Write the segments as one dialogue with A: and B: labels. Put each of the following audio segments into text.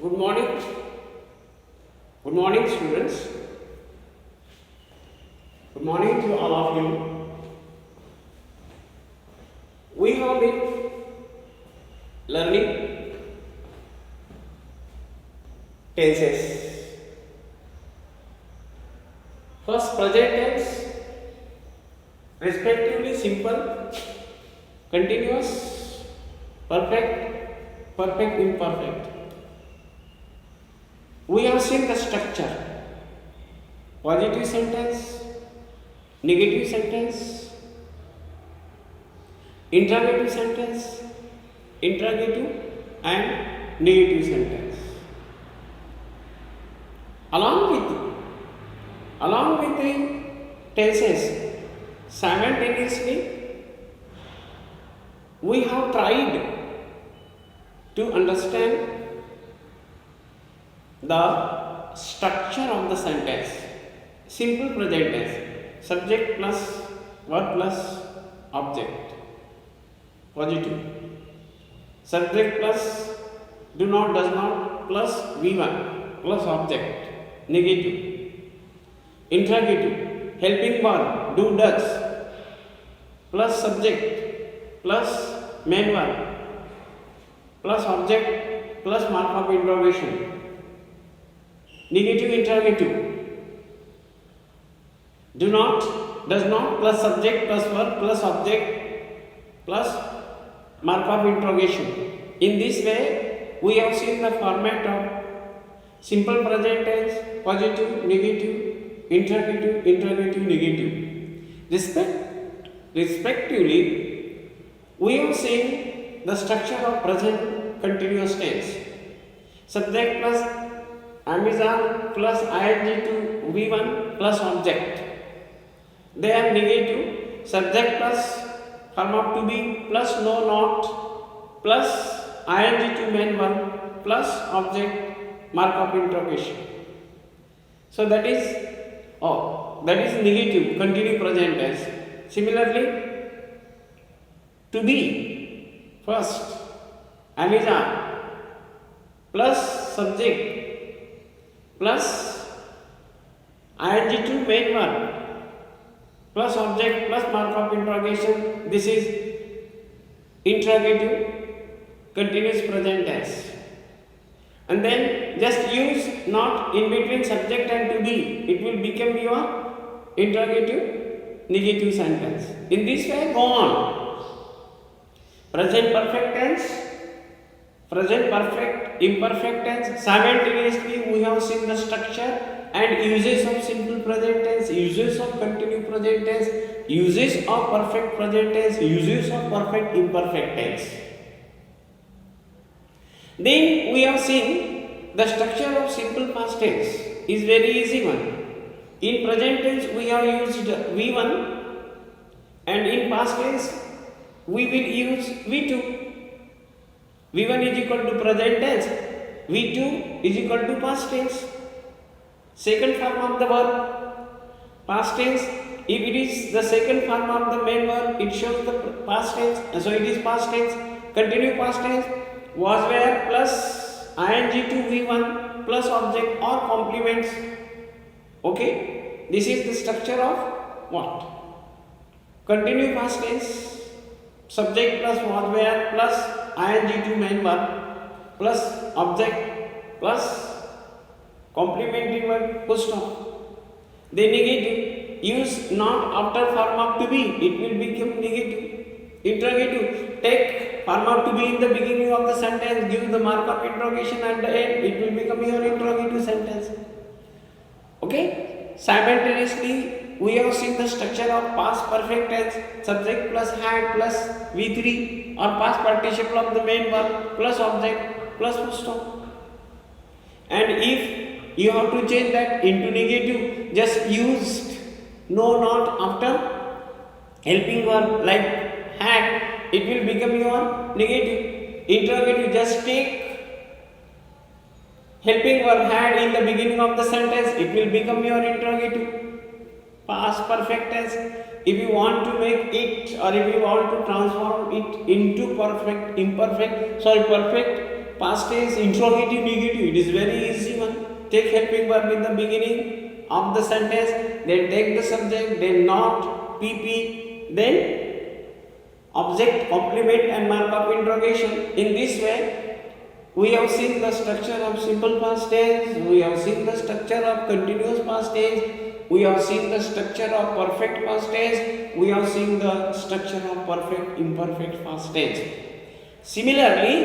A: Good morning. Good morning, students. Good morning to all of you. We have been learning tenses. First, present tense, respectively simple, continuous, perfect, perfect, imperfect. We have seen the structure: positive sentence, negative sentence, interrogative sentence, interrogative and negative sentence. Along with the tenses, simultaneously we have tried to understand the structure of the sentence. Simple present tense, subject plus verb plus object, positive. Subject plus do not, does not plus V1 plus object, negative. Interrogative, helping verb do, does plus subject plus main verb plus object plus mark of interrogation. Negative interrogative, do not, does not plus subject plus verb plus object plus mark of interrogation. In this way, we have seen the format of simple present tense, positive, negative, interrogative, interrogative, negative. Respectively, we have seen the structure of present continuous tense. Subject plus Amazon plus ing to V1 plus object. They are negative. Subject plus form of to be plus no not plus ing to main verb plus object mark of interrogation. So that is negative continue present tense. Similarly, to be first Amazon plus subject plus ing to main verb plus object plus mark of interrogation. This is interrogative continuous present tense. And then just use not in between subject and to be. It will become your interrogative negative sentence. In this way, go on. Present perfect tense, present perfect imperfect tense. Simultaneously we have seen the structure and uses of simple present tense, uses of continuous present tense, uses of perfect present tense, uses of perfect imperfect tense. Then we have seen the structure of simple past tense is very easy one. In present tense we have used V1 and in past tense we will use V2. V1 is equal to present tense, V2 is equal to past tense. Second form of the verb, past tense, if it is the second form of the main verb, it shows the past tense, so it is past tense. Continue past tense, was where plus ing to V1 plus object or complements. Okay, this is the structure of what? Continue past tense, subject plus was where plus ing to main verb plus object plus complementing verb full stop. Then negative, use not after form of to be, it will become negative. Interrogative, take form of to be in the beginning of the sentence, give the mark of interrogation at the end, it will become your interrogative sentence. Okay, simultaneously we have seen the structure of past perfect tense, subject plus had plus V3 or past participle of the main verb plus object plus full stop. And if you have to change that into negative, just use no not after helping verb like had, it will become your negative. Interrogative, just take helping verb had in the beginning of the sentence, it will become your interrogative. Past perfect tense, if you want to make it or if you want to transform it into perfect past tense interrogative negative. It is very easy one. Take helping verb in the beginning of the sentence, then take the subject, then not, PP, then object, complement and mark of interrogation. In this way, we have seen the structure of simple past tense, we have seen the structure of continuous past tense, we have seen the structure of perfect past tense, we have seen the structure of perfect imperfect past tense. Similarly,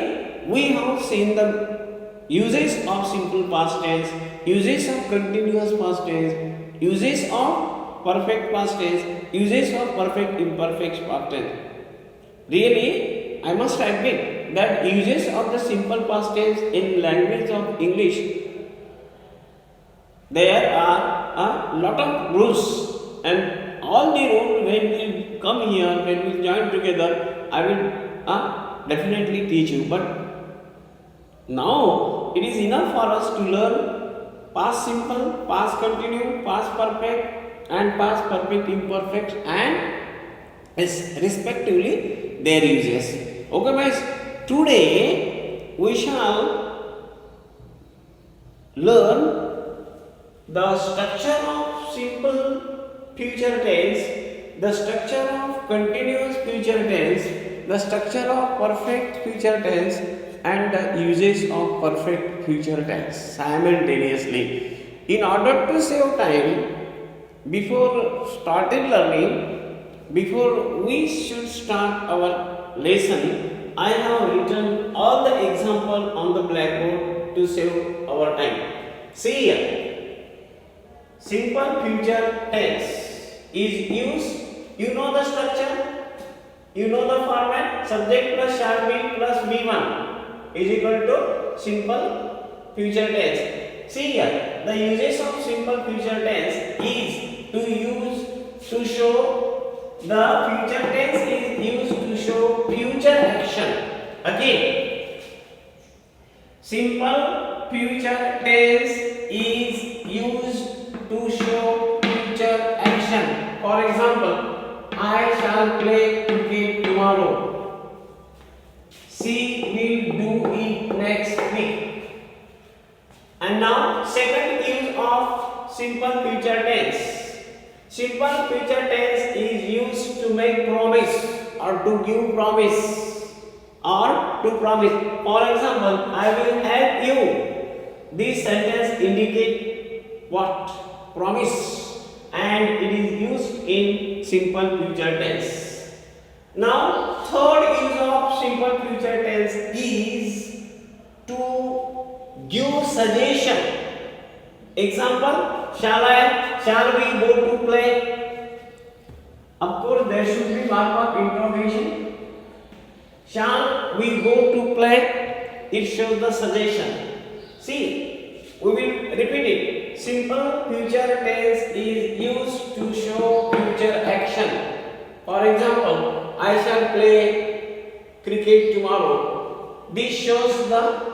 A: we have seen the uses of simple past tense, uses of continuous past tense, uses of perfect past tense, uses of perfect imperfect past tense. Really, I must admit that uses of the simple past tense in language of English, there are a lot of rules, and all the rules when we come here, when we join together, I will definitely teach you. But now it is enough for us to learn past simple, past continue, past perfect and past perfect imperfect and respectively their uses. Okay guys, today we shall learn the structure of simple future tense, the structure of continuous future tense, the structure of perfect future tense and the uses of perfect future tense simultaneously. In order to save time, before starting learning, before we should start our lesson, I have written all the example on the blackboard to save our time. See here, simple future tense is used, you know the structure, you know the format, subject plus shall be plus V1 is equal to simple future tense. See here, the uses of simple future tense is to use to show the future tense is used to show future action. Again, simple future tense is used to show future action. For example, I shall play cricket tomorrow. She will do it next week. And now, second use of simple future tense. Simple future tense is used to make promise or to give promise or to promise. For example, I will help you. This sentence indicate what? Promise, and it is used in simple future tense. Now, third use of simple future tense is to give suggestion. Example, shall we go to play? Of course, there should be mark of interrogation. Shall we go to play? It shows the suggestion. See, we will repeat it. Simple future tense is used to show future action. For example, I shall play cricket tomorrow. This shows the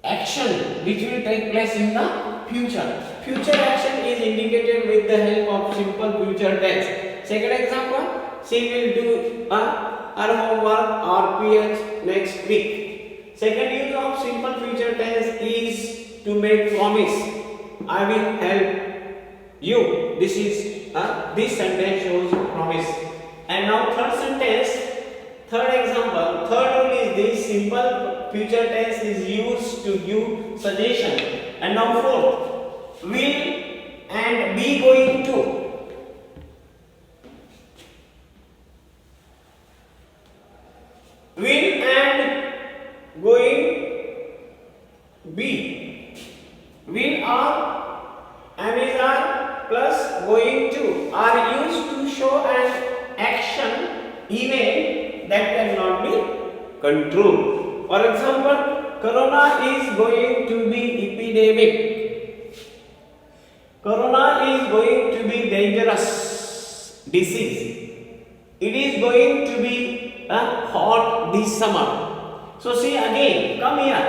A: action which will take place in the future. Future action is indicated with the help of simple future tense. Second example, she will do her homework or PH next week. Second use of simple future tense is to make promise. I will help you. This sentence shows promise. And now third sentence, third example, third rule is this: simple future tense is used to give suggestion. And now fourth, will and be going to. Will and going be. Will are and is are plus going to are used to show an action event that cannot be controlled. For example, Corona is going to be epidemic. Corona is going to be dangerous disease. It is going to be hot this summer. So see again, come here.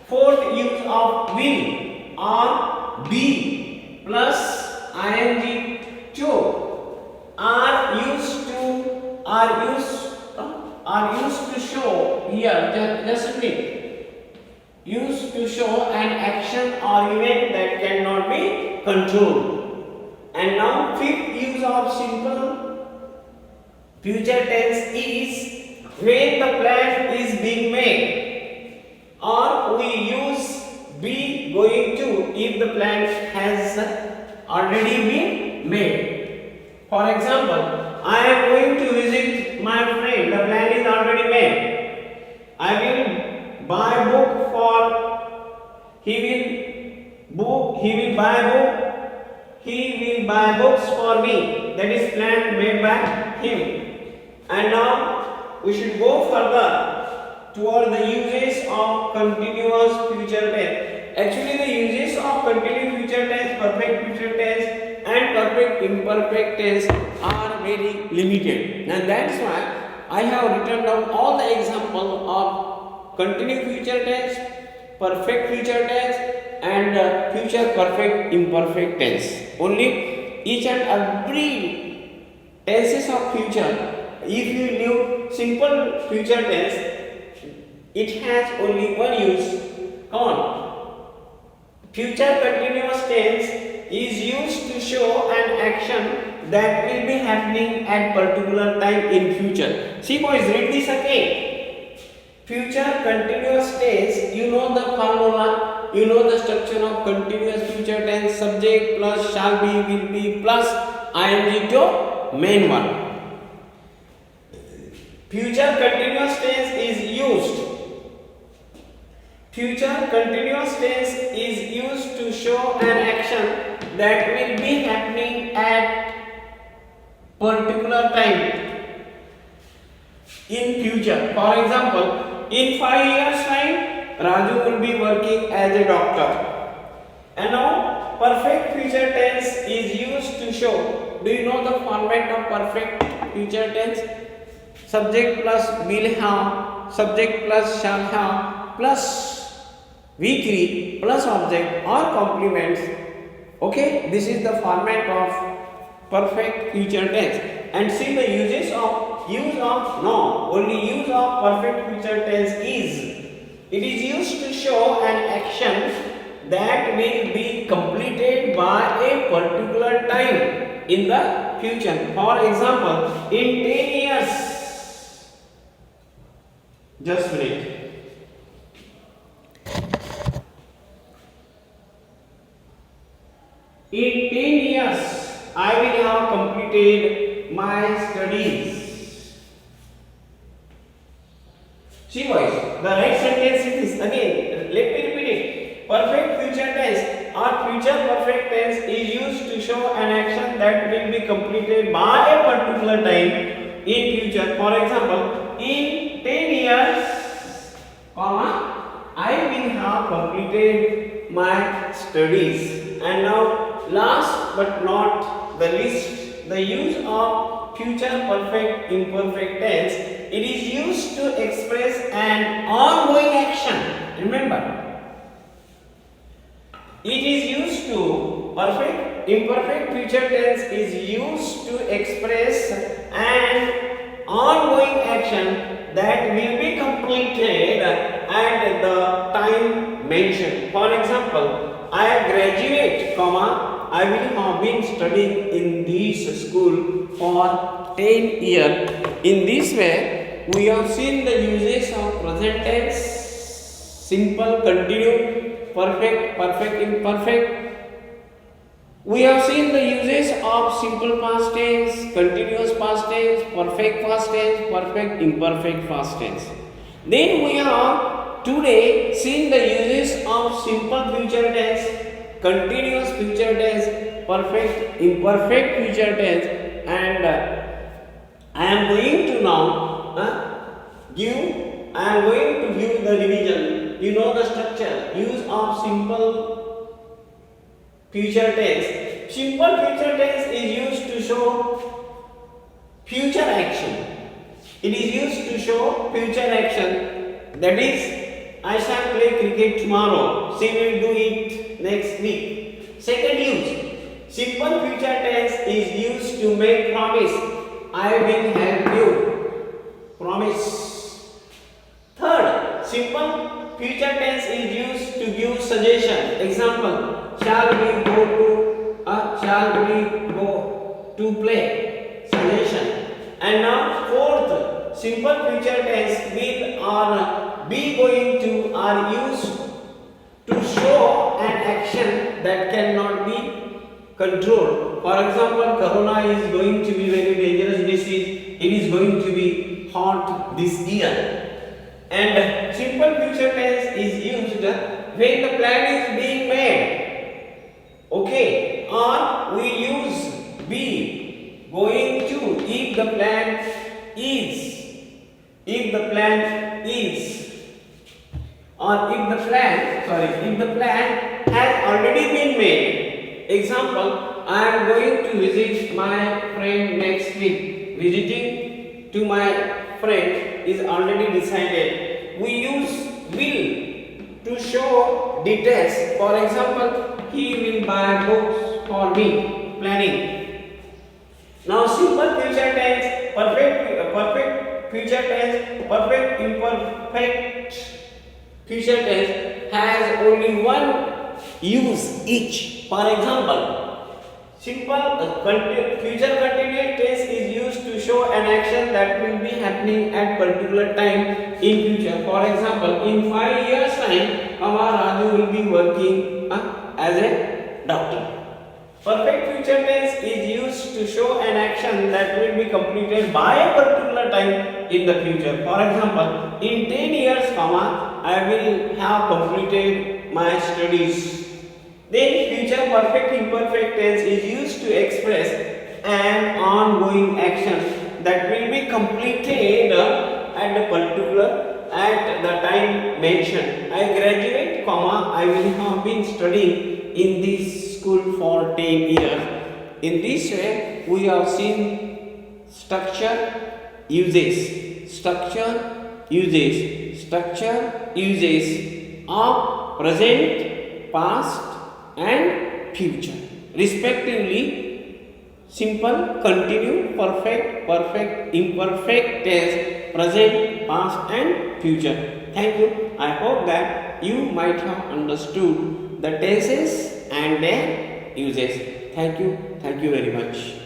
A: Fourth use of will or be plus ing to are used to show here. show an action or event that cannot be controlled. And now fifth use of simple future tense is when the plan is being made, or we use be going to if the plan has already been made. For example, I am going to visit my friend. The plan is already made. I will buy book for he will buy books for me. That is plan made by him. And now we should go further toward the uses of continuous future tense. Actually, the uses of continuous future tense, perfect future tense, and perfect imperfect tense are very limited, and that's why I have written down all the examples of continuous future tense, perfect future tense, and future perfect imperfect tense. Only each and every tenses of future. If you knew simple future tense, it has only one use. Come on. Future continuous tense is used to show an action that will be happening at particular time in future. See boys, read this again. Future continuous tense, you know the formula, you know the structure of continuous future tense, subject plus shall be, will be plus ing to main one. Future continuous tense is used. Future continuous tense is used to show an action that will be happening at particular time in future. For example, in 5 years time, Raju will be working as a doctor. And now, perfect future tense is used to show. Do you know the format of perfect future tense? Subject plus will have, subject plus shall have, plus V3 plus object or complements. Okay, this is the format of perfect future tense. And see the uses of only use of perfect future tense is it is used to show an action that will be completed by a particular time in the future. For example, in 10 years. Just wait. In 10 years, I will have completed my studies. See boys, the right sentence is this. Again, let me repeat it. Perfect future tense or future perfect tense is used to show an action that will be completed by a particular time in future. For example, in 10 years, I will have completed my studies. And now, last but not the least, the use of future perfect imperfect tense. It is used to express an ongoing action. Remember, it is used to perfect imperfect future tense is used to express an ongoing action that will be completed at the time mentioned. For example, I graduate, I will have been studying in this school for 10 years. In this way, we have seen the uses of present tense, simple, continuous, perfect, perfect, imperfect. We have seen the uses of simple past tense, continuous past tense, perfect past tense, perfect, imperfect past tense. Then we have today seen the uses of simple future tense, continuous future tense, perfect, imperfect future tense, and I am going to give the revision. You know the structure, use of simple future tense. Simple future tense is used to show future action. It is used to show future action. That is, I shall play cricket tomorrow. She will do it next week. Second use, simple future tense is used to make promise. I will help you. Promise. Third, simple future tense is used to give suggestion. Example, shall we go to play? Suggestion. And now fourth, simple future tense will or be going to are used to show an action that cannot be controlled. For example, corona is going to be very dangerous disease. It is going to be hot this year. And simple future tense is used when the plan is being made. Okay, or we use be going to if the plan is, if the plan is, or if the plan has already been made. Example, I am going to visit my friend next week. Visiting to my friend is already decided. We use will to show details. For example, he will buy books for me. Planning. Now simple future tense, perfect future tense, perfect imperfect future tense has only one use each. For example, simple future continuous tense is used to show an action that will be happening at particular time in future. For example, in 5 years time, Raju will be working as a doctor. Perfect future tense is used to show an action that will be completed by a particular time in the future. For example, in 10 years, I will have completed my studies. Then future perfect imperfect tense is used to express an ongoing action that will be completed at the time mentioned. I graduate, I will have been studying in this school for 10 years. In this way, we have seen structure uses of present, past and future respectively. Simple, continue, perfect, imperfect tense, present, past and future. Thank you. I hope that you might have understood the tenses and their uses. Thank you very much.